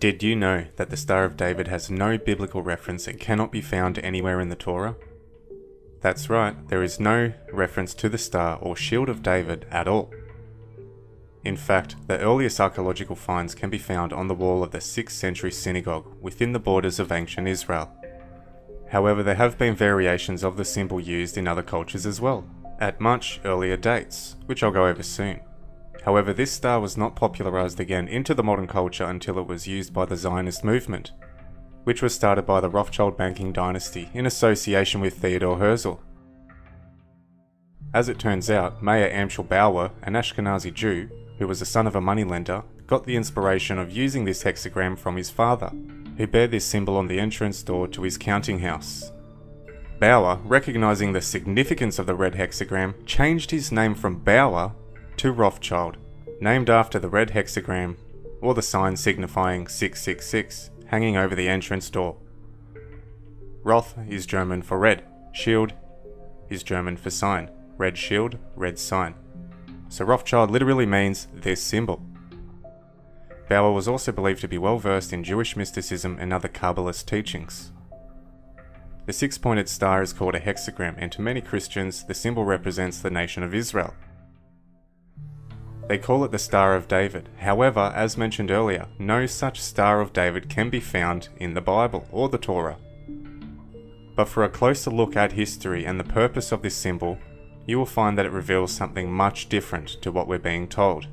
Did you know that the Star of David has no biblical reference and cannot be found anywhere in the Torah? That's right, there is no reference to the Star or Shield of David at all. In fact, the earliest archaeological finds can be found on the wall of the 6th century synagogue within the borders of ancient Israel. However, there have been variations of the symbol used in other cultures as well, at much earlier dates, which I'll go over soon. However, this star was not popularized again into the modern culture until it was used by the Zionist movement, which was started by the Rothschild banking dynasty in association with Theodor Herzl. As it turns out, Meir Amschel Bauer, an Ashkenazi Jew, who was the son of a moneylender, got the inspiration of using this hexagram from his father, who bared this symbol on the entrance door to his counting house. Bauer, recognizing the significance of the red hexagram, changed his name from Bauer to Rothschild, named after the red hexagram, or the sign signifying 666, hanging over the entrance door. Roth is German for red, shield is German for sign, red shield, red sign. So Rothschild literally means this symbol. Bauer was also believed to be well versed in Jewish mysticism and other Kabbalist teachings. The six-pointed star is called a hexagram, and to many Christians, the symbol represents the nation of Israel. They call it the Star of David. However, as mentioned earlier, no such Star of David can be found in the Bible or the Torah. But for a closer look at history and the purpose of this symbol, you will find that it reveals something much different to what we're being told.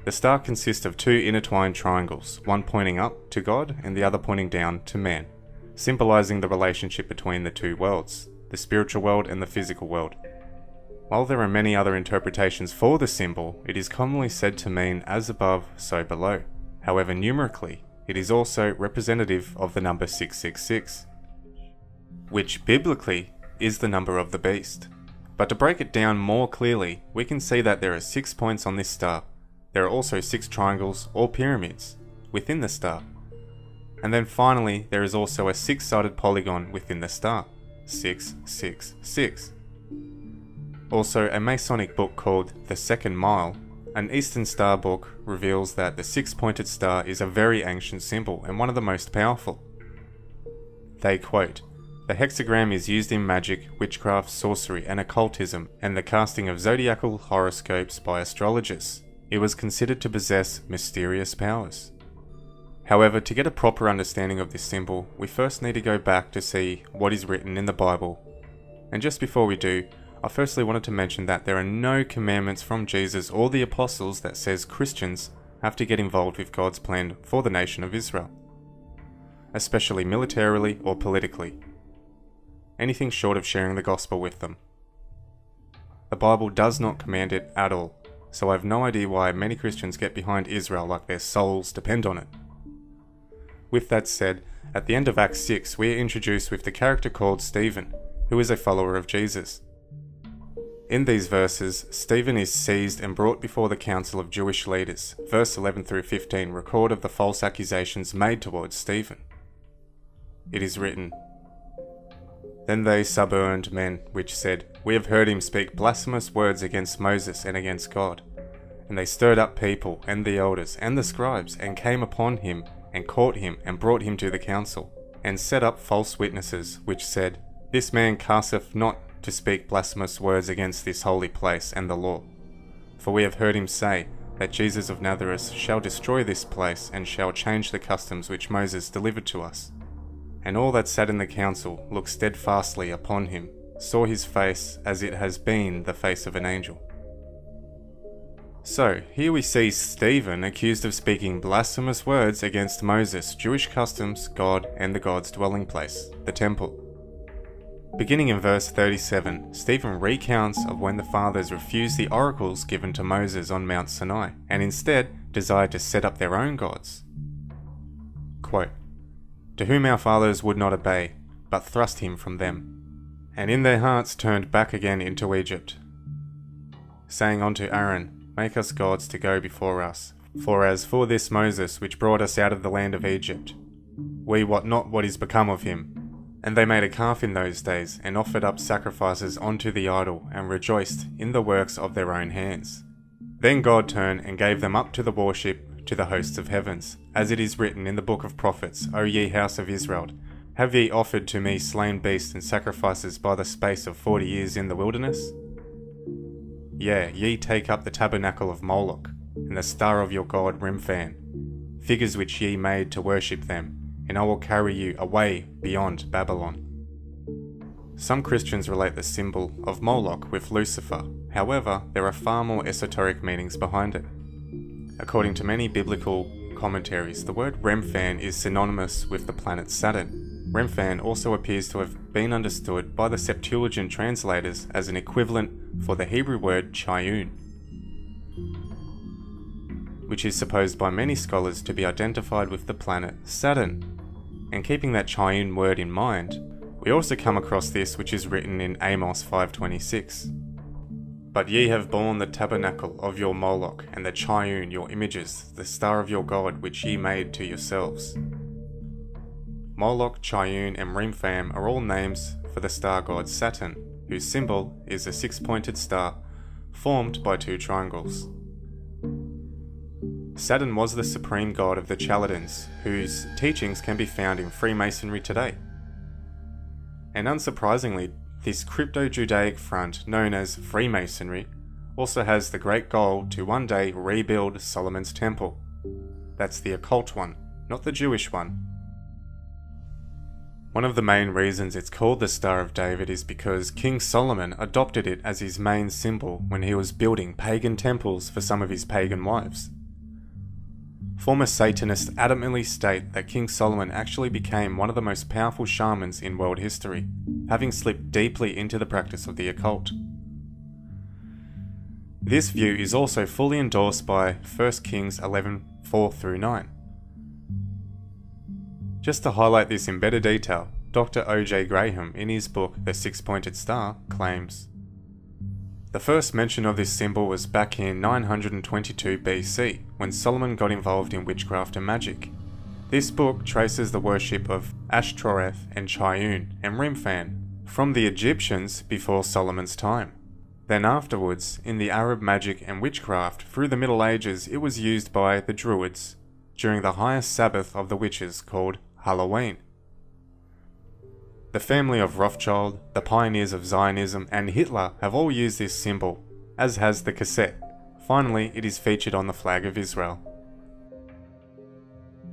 The star consists of two intertwined triangles, one pointing up to God and the other pointing down to man, symbolizing the relationship between the two worlds, the spiritual world and the physical world. While there are many other interpretations for the symbol, it is commonly said to mean as above, so below. However, numerically, it is also representative of the number 666, which biblically is the number of the beast. But to break it down more clearly, we can see that there are 6 points on this star. There are also 6 triangles or pyramids within the star. And then finally, there is also a 6-sided polygon within the star, 666. Also, a Masonic book called The Second Mile, an Eastern Star book, reveals that the 6-pointed star is a very ancient symbol and one of the most powerful. They quote, "The hexagram is used in magic, witchcraft, sorcery, and occultism, and the casting of zodiacal horoscopes by astrologers. It was considered to possess mysterious powers." However, to get a proper understanding of this symbol, we first need to go back to see what is written in the Bible. And just before we do, I firstly wanted to mention that there are no commandments from Jesus or the apostles that says Christians have to get involved with God's plan for the nation of Israel, especially militarily or politically. Anything short of sharing the gospel with them. The Bible does not command it at all, so I have no idea why many Christians get behind Israel like their souls depend on it. With that said, at the end of Acts 6, we are introduced with the character called Stephen, who is a follower of Jesus. In these verses, Stephen is seized and brought before the council of Jewish leaders. Verse 11 through 15 record of the false accusations made towards Stephen. It is written, "Then they suborned men, which said, We have heard him speak blasphemous words against Moses and against God. And they stirred up people, and the elders, and the scribes, and came upon him, and caught him, and brought him to the council, and set up false witnesses, which said, This man casteth not to speak blasphemous words against this holy place and the law. For we have heard him say, that Jesus of Nazareth shall destroy this place, and shall change the customs which Moses delivered to us. And all that sat in the council looked steadfastly upon him, saw his face as it has been the face of an angel." So, here we see Stephen accused of speaking blasphemous words against Moses, Jewish customs, God, and the God's dwelling place, the temple. Beginning in verse 37, Stephen recounts of when the fathers refused the oracles given to Moses on Mount Sinai, and instead desired to set up their own gods. Quote, "To whom our fathers would not obey, but thrust him from them, and in their hearts turned back again into Egypt, saying unto Aaron, Make us gods to go before us. For as for this Moses, which brought us out of the land of Egypt, we wot not what is become of him. And they made a calf in those days, and offered up sacrifices unto the idol, and rejoiced in the works of their own hands. Then God turned and gave them up to the worship to the hosts of heavens, as it is written in the book of prophets, O ye house of Israel, have ye offered to me slain beasts and sacrifices by the space of 40 years in the wilderness? Yea, ye take up the tabernacle of Moloch, and the star of your god Remphan, figures which ye made to worship them, and I will carry you away beyond Babylon. Some Christians relate the symbol of Moloch with Lucifer. However, there are far more esoteric meanings behind it. According to many biblical commentaries, the word Remphan is synonymous with the planet Saturn. Remphan also appears to have been understood by the Septuagint translators as an equivalent for the Hebrew word Chayun, which is supposed by many scholars to be identified with the planet Saturn. And keeping that Chayun word in mind, we also come across this which is written in Amos 5:26. But ye have borne the tabernacle of your Moloch, and the Chayun your images, the star of your god which ye made to yourselves. Moloch, Chayun, and Remphan are all names for the star god Saturn, whose symbol is a six-pointed star formed by two triangles. Saturn was the supreme god of the Chaldeans, whose teachings can be found in Freemasonry today. And unsurprisingly, this crypto-Judaic front, known as Freemasonry, also has the great goal to one day rebuild Solomon's temple. That's the occult one, not the Jewish one. One of the main reasons it's called the Star of David is because King Solomon adopted it as his main symbol when he was building pagan temples for some of his pagan wives. Former Satanists adamantly state that King Solomon actually became one of the most powerful shamans in world history, having slipped deeply into the practice of the occult. This view is also fully endorsed by 1 Kings 11:4-9. Just to highlight this in better detail, Dr. O.J. Graham, in his book The Six-Pointed Star, claims, the first mention of this symbol was back in 922 BC, when Solomon got involved in witchcraft and magic. This book traces the worship of Ashtoreth and Chayun and Remphan from the Egyptians before Solomon's time. Then afterwards, in the Arab magic and witchcraft through the Middle Ages, it was used by the Druids during the highest Sabbath of the witches called Halloween. The family of Rothschild, the pioneers of Zionism, and Hitler have all used this symbol, as has the cassette. Finally, it is featured on the flag of Israel.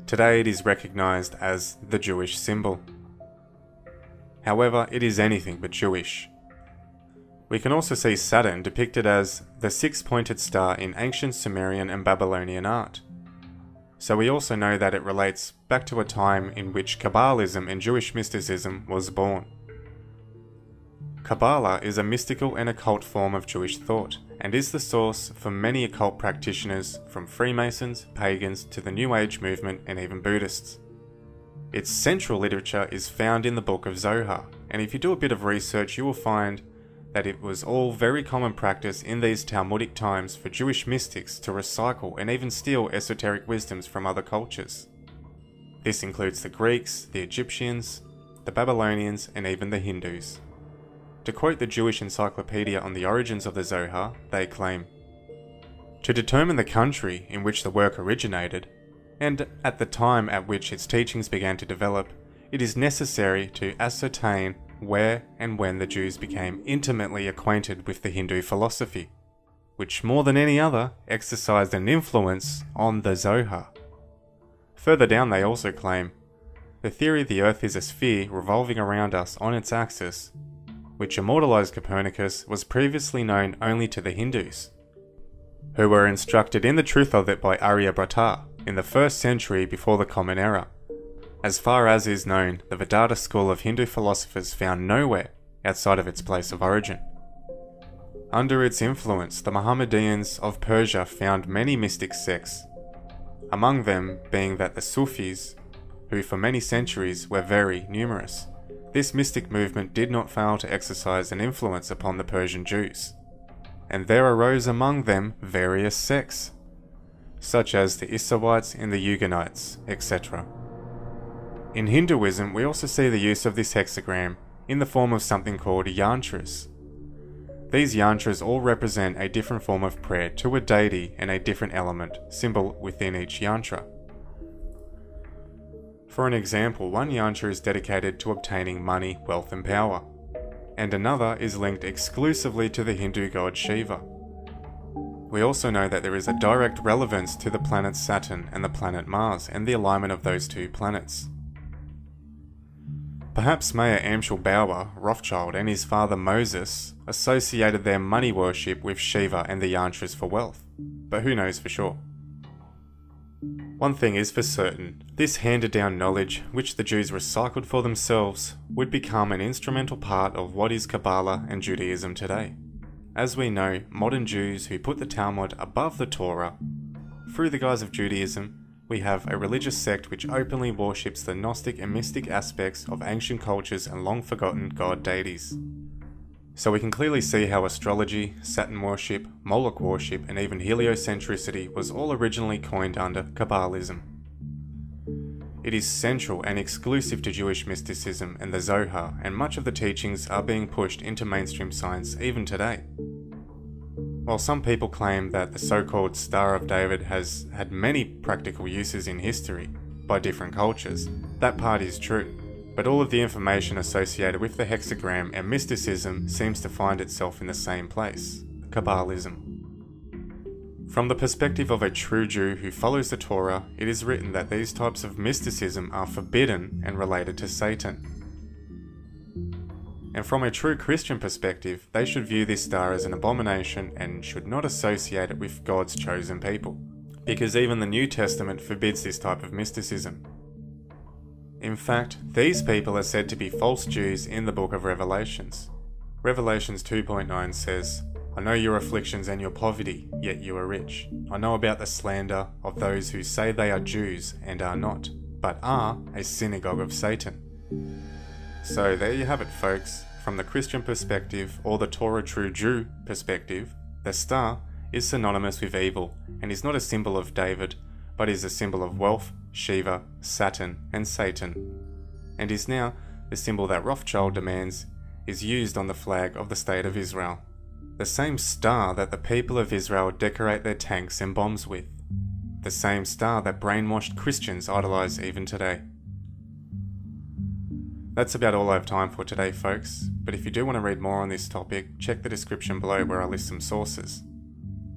Today it is recognized as the Jewish symbol. However, it is anything but Jewish. We can also see Saturn depicted as the six-pointed star in ancient Sumerian and Babylonian art. So we also know that it relates back to a time in which Kabbalism and Jewish mysticism was born. Kabbalah is a mystical and occult form of Jewish thought, and is the source for many occult practitioners, from Freemasons, pagans, to the New Age movement, and even Buddhists. Its central literature is found in the Book of Zohar, and if you do a bit of research you will find that it was all very common practice in these Talmudic times for Jewish mystics to recycle and even steal esoteric wisdoms from other cultures. This includes the Greeks, the Egyptians, the Babylonians, and even the Hindus. To quote the Jewish Encyclopedia on the origins of the Zohar, they claim, "To determine the country in which the work originated, and at the time at which its teachings began to develop, it is necessary to ascertain where and when the Jews became intimately acquainted with the Hindu philosophy, which more than any other exercised an influence on the Zohar." Further down they also claim, "The theory the Earth is a sphere revolving around us on its axis, which immortalized Copernicus, was previously known only to the Hindus, who were instructed in the truth of it by Aryabhata in the 1st century before the Common Era. As far as is known, the Vedanta school of Hindu philosophers found nowhere outside of its place of origin. Under its influence, the Mohammedans of Persia found many mystic sects, among them being that the Sufis, who for many centuries were very numerous. This mystic movement did not fail to exercise an influence upon the Persian Jews, and there arose among them various sects, such as the Isawites and the Eugenites, etc. In Hinduism, we also see the use of this hexagram in the form of something called yantras. These yantras all represent a different form of prayer to a deity and a different element, symbol within each yantra. For an example, one yantra is dedicated to obtaining money, wealth and power, and another is linked exclusively to the Hindu god Shiva. We also know that there is a direct relevance to the planet Saturn and the planet Mars and the alignment of those two planets. Perhaps Mayer Amschel Bauer, Rothschild, and his father Moses associated their money worship with Shiva and the yantras for wealth, but who knows for sure. One thing is for certain, this handed down knowledge, which the Jews recycled for themselves, would become an instrumental part of what is Kabbalah and Judaism today. As we know, modern Jews who put the Talmud above the Torah, through the guise of Judaism, we have a religious sect which openly worships the Gnostic and mystic aspects of ancient cultures and long-forgotten god deities. So we can clearly see how astrology, Saturn worship, Moloch worship, and even heliocentricity was all originally coined under Kabbalism. It is central and exclusive to Jewish mysticism and the Zohar, and much of the teachings are being pushed into mainstream science even today. While some people claim that the so-called Star of David has had many practical uses in history by different cultures, that part is true. But all of the information associated with the hexagram and mysticism seems to find itself in the same place, Kabbalism. From the perspective of a true Jew who follows the Torah, it is written that these types of mysticism are forbidden and related to Satan. And from a true Christian perspective, they should view this star as an abomination and should not associate it with God's chosen people, because even the New Testament forbids this type of mysticism. In fact, these people are said to be false Jews in the book of Revelations. Revelations 2.9 says, "I know your afflictions and your poverty, yet you are rich. I know about the slander of those who say they are Jews and are not, but are a synagogue of Satan." So there you have it, folks. From the Christian perspective, or the Torah true Jew perspective, the star is synonymous with evil and is not a symbol of David, but is a symbol of wealth, Shiva, Saturn, and Satan, and is now the symbol that Rothschild demands is used on the flag of the State of Israel. The same star that the people of Israel decorate their tanks and bombs with. The same star that brainwashed Christians idolize even today. That's about all I have time for today, folks, but if you do want to read more on this topic, check the description below where I list some sources.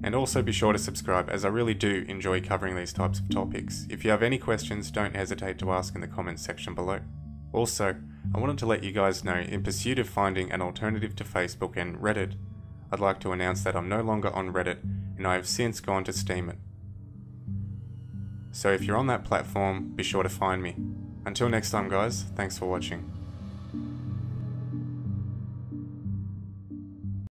And also be sure to subscribe, as I really do enjoy covering these types of topics. If you have any questions, don't hesitate to ask in the comments section below. Also, I wanted to let you guys know, in pursuit of finding an alternative to Facebook and Reddit, I'd like to announce that I'm no longer on Reddit, and I have since gone to Steemit. So if you're on that platform, be sure to find me. Until next time guys, thanks for watching.